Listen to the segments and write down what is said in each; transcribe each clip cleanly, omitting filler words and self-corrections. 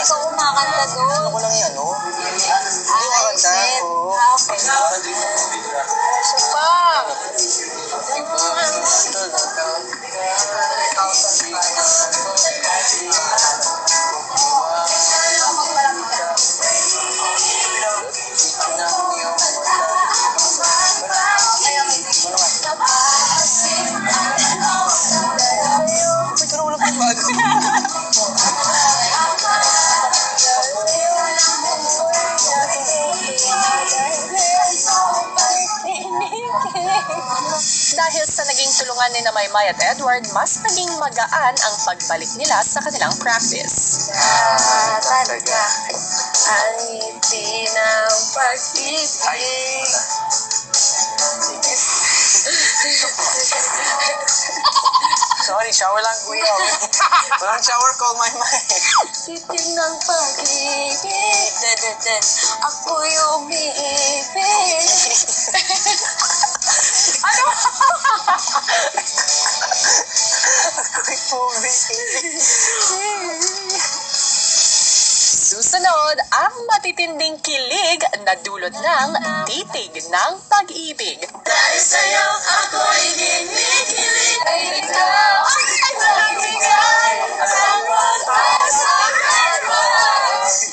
ikaw kumakanta doon. Ano ko lang yan, no? Hindi ko kakanta. Shit. Oo. Okay. Isa pa. Dahil sa naging tulungan ni Maymay at Edward, mas naging magaan ang pagbalik nila sa kanilang practice. Talaga. Ang ngiti ng pag-ibig. Sorry, shower lang, kuya. Walang shower, call my mind. Titig ng pag-ibig. Ako'y umiibig. Ano? Ako'y pumibig. Susunod, ang matitinding kilig na dulot ng titig ng pag-ibig. Dahil sa'yo ako'y kinikilig. Ay ikaw ay magbigay. Ang magpasakal mo.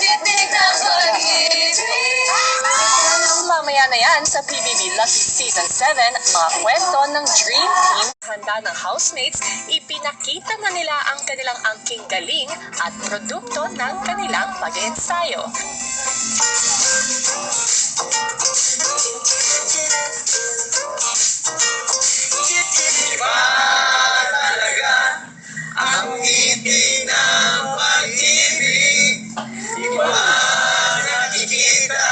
Titig ng pag-ibig. Mamaya na yan sa PBB Lucky Season 7, mga kwento ng Dream Team. Handa ng housemates, ipinakita na nila ang kanilang angking galing at produkto ng kanilang pag-iensayo. Iba talaga ang ngiti ng pag-ibig. Iba nakikita,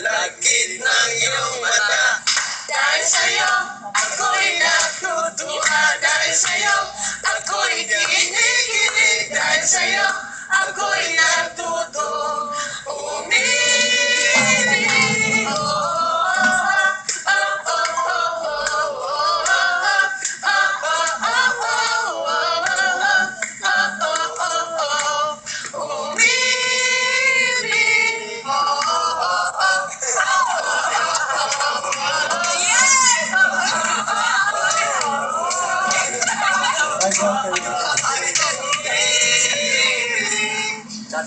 lagkit ng iyong mata. Dahil sa'yo ako'y natutuwa. Dahil sa'yo ako'y kinikilig. Dahil sa'yo ako'y natuto. Umibig.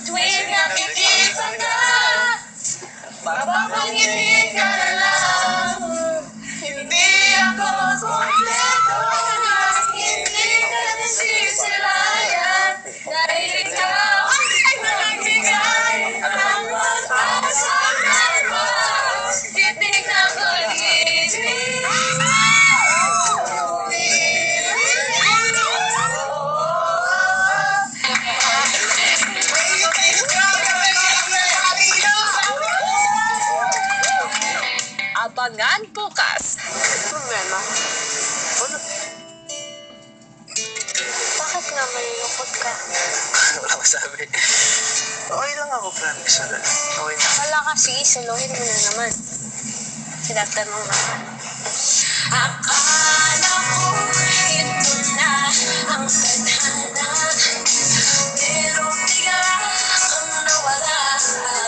Tuwing nakikita ka, mapapangiti ka na lang. Hindi ako kompleto, hindi ka nasisilayan. Dahil ikaw ay nagbigay ang magpasakal mo. Titig ng pag-ibig. Abangan bukas. Problema? Bakit nga malulungkot ka? Wala masabi. Okay lang ako, promise. Wala. Okay na. Wala ka, sige, saluhin mo na naman. Tinatanong naman. Akala ko ito na ang tadhana, pero bigla kang nawala.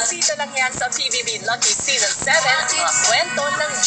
Dito lang yan sa PBB Lucky Season 7, mga kwento ng